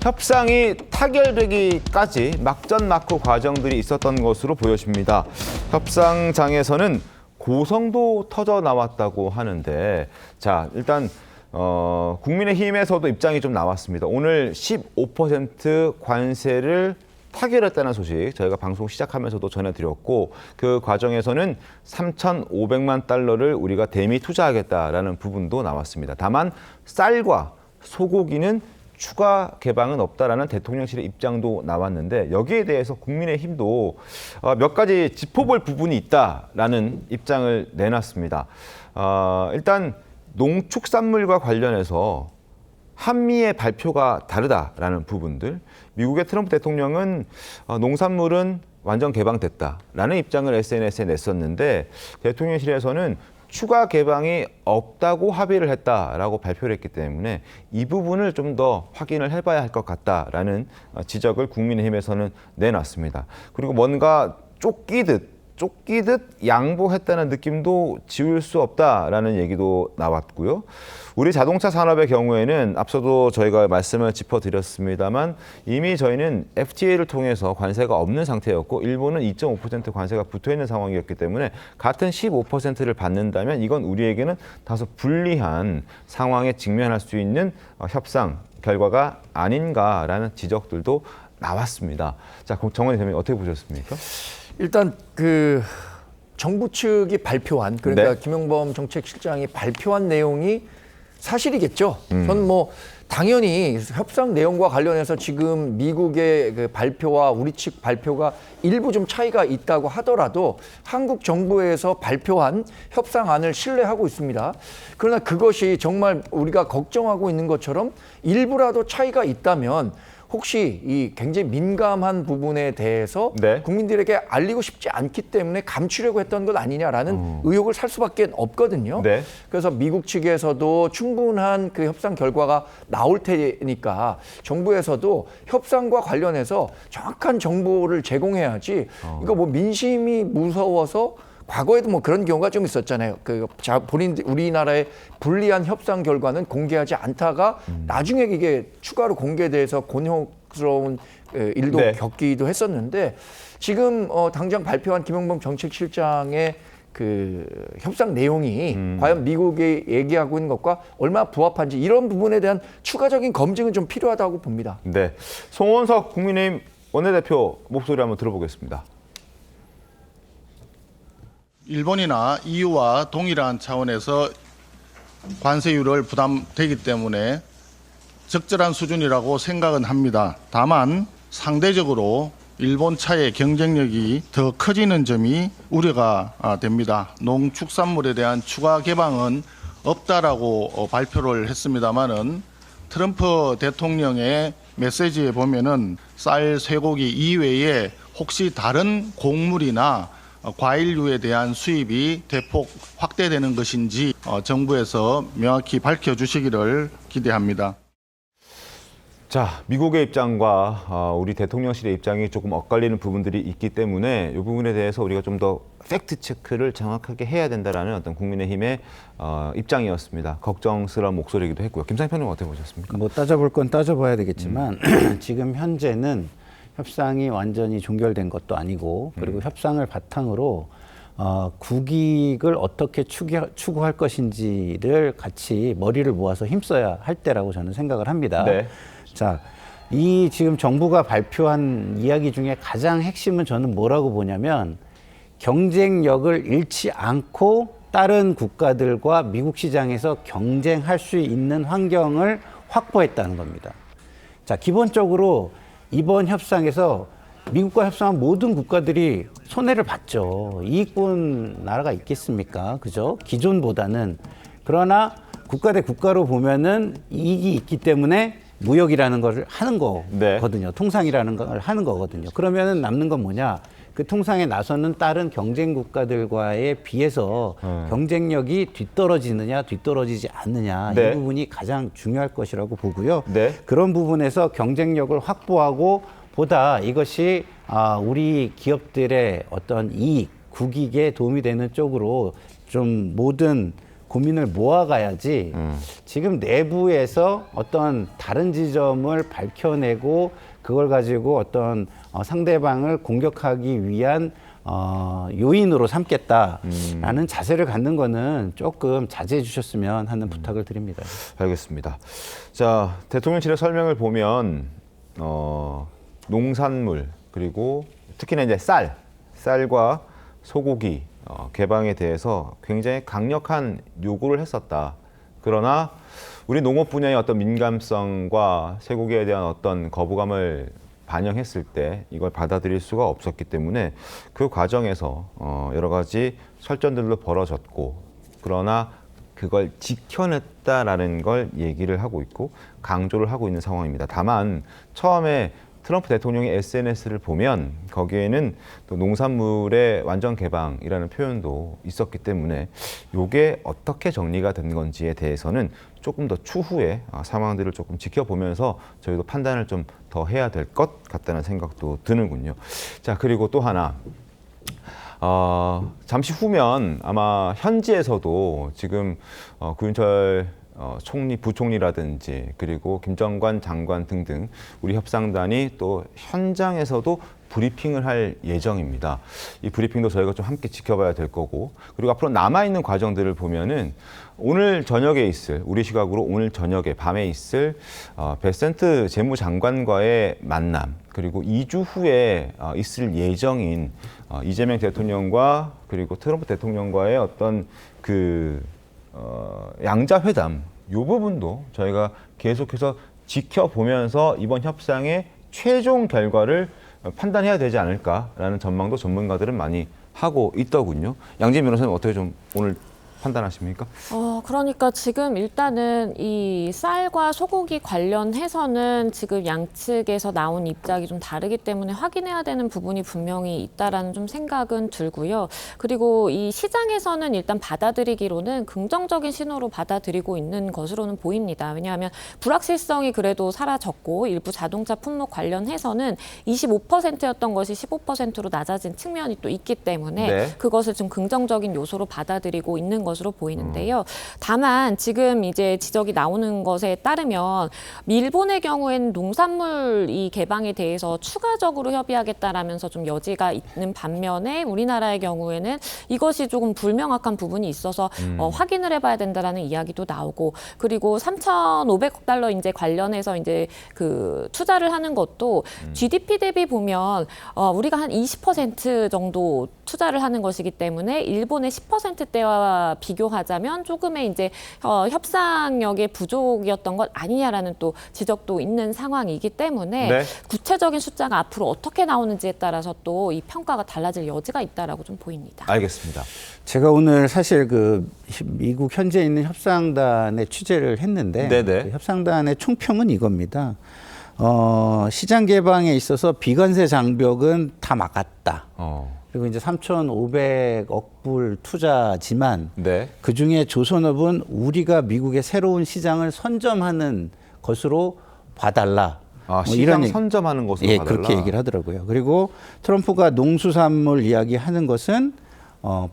협상이 타결되기까지 막전막후 과정들이 있었던 것으로 보여집니다. 협상장에서는 고성도 터져 나왔다고 하는데, 자, 일단 국민의힘에서도 입장이 좀 나왔습니다. 오늘 15% 관세를 타결했다는 소식 저희가 방송 시작하면서도 전해드렸고, 그 과정에서는 3,500만 달러를 우리가 대미 투자하겠다라는 부분도 나왔습니다. 다만 쌀과 소고기는 추가 개방은 없다라는 대통령실의 입장도 나왔는데, 여기에 대해서 국민의힘도 몇 가지 짚어볼 부분이 있다라는 입장을 내놨습니다. 일단 농축산물과 관련해서 한미의 발표가 다르다라는 부분들, 미국의 트럼프 대통령은 농산물은 완전 개방됐다라는 입장을 SNS에 냈었는데, 대통령실에서는 추가 개방이 없다고 합의를 했다라고 발표를 했기 때문에 이 부분을 좀 더 확인을 해봐야 할 것 같다라는 지적을 국민의힘에서는 내놨습니다. 그리고 뭔가 쫓기듯 양보했다는 느낌도 지울 수 없다라는 얘기도 나왔고요. 우리 자동차 산업의 경우에는 앞서도 저희가 말씀을 짚어드렸습니다만, 이미 저희는 FTA를 통해서 관세가 없는 상태였고, 일본은 2.5% 관세가 붙어있는 상황이었기 때문에 같은 15%를 받는다면 이건 우리에게는 다소 불리한 상황에 직면할 수 있는 협상 결과가 아닌가라는 지적들도 나왔습니다. 자, 정원희 대표님 어떻게 보셨습니까? 일단 그 정부 측이 발표한, 그러니까 네. 김용범 정책실장이 발표한 내용이 사실이겠죠. 저는 뭐 당연히 협상 내용과 관련해서 지금 미국의 그 발표와 우리 측 발표가 일부 좀 차이가 있다고 하더라도 한국 정부에서 발표한 협상안을 신뢰하고 있습니다. 그러나 그것이 정말 우리가 걱정하고 있는 것처럼 일부라도 차이가 있다면 혹시 이 굉장히 민감한 부분에 대해서 네. 국민들에게 알리고 싶지 않기 때문에 감추려고 했던 것 아니냐라는 의혹을 살 수밖에 없거든요. 네. 그래서 미국 측에서도 충분한 그 협상 결과가 나올 테니까 정부에서도 협상과 관련해서 정확한 정보를 제공해야지, 이거 뭐 민심이 무서워서 과거에도 뭐 그런 경우가 좀 있었잖아요. 본인 우리나라의 불리한 협상 결과는 공개하지 않다가 나중에 이게 추가로 공개돼서 곤혹스러운 일도 네. 겪기도 했었는데, 지금 당장 발표한 김용범 정책실장의 그 협상 내용이 과연 미국이 얘기하고 있는 것과 얼마나 부합한지, 이런 부분에 대한 추가적인 검증은 좀 필요하다고 봅니다. 네, 송원석 국민의힘 원내대표 목소리 한번 들어보겠습니다. 일본이나 EU와 동일한 차원에서 관세율을 부담되기 때문에 적절한 수준이라고 생각은 합니다. 다만 상대적으로 일본 차의 경쟁력이 더 커지는 점이 우려가 됩니다. 농축산물에 대한 추가 개방은 없다라고 발표를 했습니다마는 트럼프 대통령의 메시지에 보면은 쌀, 쇠고기 이외에 혹시 다른 곡물이나 과일류에 대한 수입이 대폭 확대되는 것인지 정부에서 명확히 밝혀주시기를 기대합니다. 자, 미국의 입장과 우리 대통령실의 입장이 조금 엇갈리는 부분들이 있기 때문에 이 부분에 대해서 우리가 좀 더 팩트 체크를 정확하게 해야 된다라는 어떤 국민의힘의 입장이었습니다. 걱정스러운 목소리이기도 했고요. 김상희 평론가 어떻게 보셨습니까? 뭐 따져볼 건 따져봐야 되겠지만 지금 현재는 협상이 완전히 종결된 것도 아니고, 그리고 협상을 바탕으로 국익을 어떻게 추구할 것인지를 같이 머리를 모아서 힘써야 할 때라고 저는 생각을 합니다. 네. 자, 이 지금 정부가 발표한 이야기 중에 가장 핵심은 저는 뭐라고 보냐면, 경쟁력을 잃지 않고 다른 국가들과 미국 시장에서 경쟁할 수 있는 환경을 확보했다는 겁니다. 자, 기본적으로 이번 협상에서 미국과 협상한 모든 국가들이 손해를 봤죠. 이익본 나라가 있겠습니까? 그죠? 기존보다는. 그러나 국가 대 국가로 보면은 이익이 있기 때문에 무역이라는 걸 하는 거거든요. 네. 통상이라는 걸 하는 거거든요. 그러면은 남는 건 뭐냐? 그 통상에 나서는 다른 경쟁 국가들과에 비해서 경쟁력이 뒤떨어지느냐 뒤떨어지지 않느냐, 네. 이 부분이 가장 중요할 것이라고 보고요. 네. 그런 부분에서 경쟁력을 확보하고 보다 이것이 우리 기업들의 어떤 이익, 국익에 도움이 되는 쪽으로 좀 모든 고민을 모아가야지 지금 내부에서 어떤 다른 지점을 밝혀내고 그걸 가지고 어떤 상대방을 공격하기 위한 요인으로 삼겠다라는 자세를 갖는 거는 조금 자제해 주셨으면 하는 부탁을 드립니다. 알겠습니다. 자, 대통령실의 설명을 보면 농산물 그리고 특히나 이제 쌀과 소고기 개방에 대해서 굉장히 강력한 요구를 했었다. 그러나 우리 농업 분야의 어떤 민감성과 쇠고기에 대한 어떤 거부감을 반영했을 때 이걸 받아들일 수가 없었기 때문에 그 과정에서 여러 가지 설전들도 벌어졌고, 그러나 그걸 지켜냈다라는 걸 얘기를 하고 있고 강조를 하고 있는 상황입니다. 다만 처음에 트럼프 대통령의 SNS를 보면 거기에는 또 농산물의 완전 개방이라는 표현도 있었기 때문에 이게 어떻게 정리가 된 건지에 대해서는 조금 더 추후에 상황들을 조금 지켜보면서 저희도 판단을 좀 더 해야 될 것 같다는 생각도 드는군요. 자, 그리고 또 하나. 잠시 후면 아마 현지에서도 지금 구윤철 총리, 부총리라든지 그리고 김정관 장관 등등 우리 협상단이 또 현장에서도 브리핑을 할 예정입니다. 이 브리핑도 저희가 좀 함께 지켜봐야 될 거고, 그리고 앞으로 남아있는 과정들을 보면은 오늘 저녁에 있을, 우리 시각으로 오늘 저녁에 밤에 있을 베센트 재무장관과의 만남, 그리고 2주 후에 있을 예정인 이재명 대통령과 그리고 트럼프 대통령과의 어떤 양자회담, 이 부분도 저희가 계속해서 지켜보면서 이번 협상의 최종 결과를 판단해야 되지 않을까라는 전망도 전문가들은 많이 하고 있더군요. 양진 변호사님 어떻게 좀 오늘 판단하십니까? 그러니까 지금 일단은 이 쌀과 소고기 관련해서는 지금 양측에서 나온 입장이 좀 다르기 때문에 확인해야 되는 부분이 분명히 있다라는 좀 생각은 들고요. 그리고 이 시장에서는 일단 받아들이기로는 긍정적인 신호로 받아들이고 있는 것으로는 보입니다. 왜냐하면 불확실성이 그래도 사라졌고 일부 자동차 품목 관련해서는 25%였던 것이 15%로 낮아진 측면이 또 있기 때문에 네. 그것을 좀 긍정적인 요소로 받아들이고 있는 것으로 보이는데요. 다만 지금 이제 지적이 나오는 것에 따르면 일본의 경우에는 농산물 이 개방에 대해서 추가적으로 협의하겠다라면서 좀 여지가 있는 반면에 우리나라의 경우에는 이것이 조금 불명확한 부분이 있어서 확인을 해봐야 된다라는 이야기도 나오고, 그리고 3,500억 달러 이제 관련해서 이제 그 투자를 하는 것도 GDP 대비 보면 우리가 한 20% 정도 투자를 하는 것이기 때문에 일본의 10%대와 비교하자면 조금의 이제 협상력의 부족이었던 것 아니냐라는 또 지적도 있는 상황이기 때문에 네. 구체적인 숫자가 앞으로 어떻게 나오는지에 따라서 또 이 평가가 달라질 여지가 있다라고 좀 보입니다. 알겠습니다. 제가 오늘 사실 그 미국 현지에 있는 협상단에 취재를 했는데 네네. 그 협상단의 총평은 이겁니다. 시장 개방에 있어서 비관세 장벽은 다 막았다. 그리고 이제 3,500억 불 투자지만 네. 그중에 조선업은 우리가 미국의 새로운 시장을 선점하는 것으로 봐달라. 시장 얘기- 선점하는 것으로 예, 봐달라. 그렇게 얘기를 하더라고요. 그리고 트럼프가 농수산물 이야기하는 것은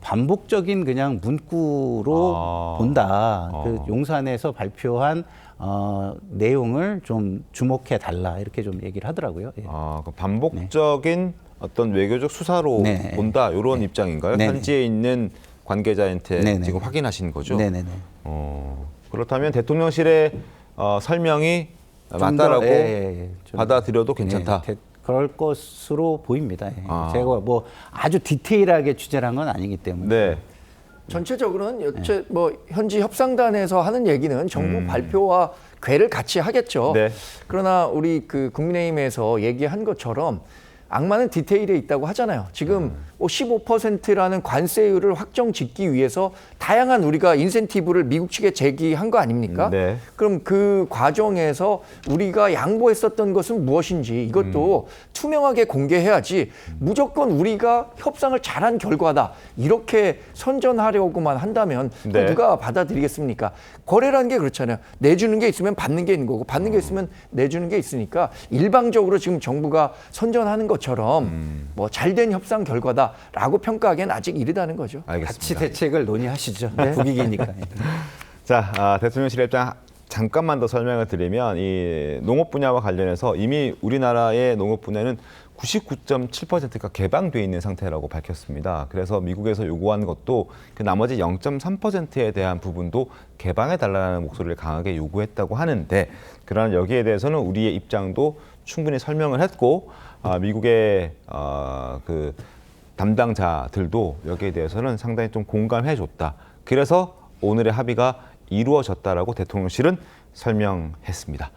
반복적인 그냥 문구로 본다. 그 용산에서 발표한 내용을 좀 주목해 달라 이렇게 좀 얘기를 하더라고요. 예. 그 반복적인 어떤 외교적 수사로 네. 본다, 이런 입장인가요? 네네. 현지에 있는 관계자한테 네네. 지금 확인하신 거죠? 네네네. 그렇다면 대통령실의 설명이 좀 맞다라고 더, 좀, 받아들여도 괜찮다. 그럴 것으로 보입니다. 예. 아. 제가 뭐 아주 디테일하게 취재를 한 건 아니기 때문에. 네. 전체적으로는 뭐 현지 협상단에서 하는 얘기는 정부 발표와 궤를 같이 하겠죠. 네. 그러나 우리 그 국민의힘에서 얘기한 것처럼 악마는 디테일에 있다고 하잖아요. 지금 15%라는 관세율을 확정 짓기 위해서 다양한 우리가 인센티브를 미국 측에 제기한 거 아닙니까? 네. 그럼 그 과정에서 우리가 양보했었던 것은 무엇인지 이것도 투명하게 공개해야지 무조건 우리가 협상을 잘한 결과다 이렇게 선전하려고만 한다면 네. 누가 받아들이겠습니까? 거래라는 게 그렇잖아요. 내주는 게 있으면 받는 게 있는 거고 받는 게 있으면 내주는 게 있으니까 일방적으로 지금 정부가 선전하는 것처럼 것처럼 뭐 잘된 협상 결과다라고 평가하기엔 아직 이르다는 거죠. 알겠습니다. 같이 대책을 논의하시죠. 국익이니까. 자, 대통령실 입장 잠깐만 더 설명을 드리면 이 농업 분야와 관련해서 이미 우리나라의 농업 분야는 99.7%가 개방돼 있는 상태라고 밝혔습니다. 그래서 미국에서 요구한 것도 그 나머지 0.3%에 대한 부분도 개방해 달라는 목소리를 강하게 요구했다고 하는데, 그러나 여기에 대해서는 우리의 입장도 충분히 설명을 했고, 미국의 그 담당자들도 여기에 대해서는 상당히 좀 공감해 줬다. 그래서 오늘의 합의가 이루어졌다라고 대통령실은 설명했습니다.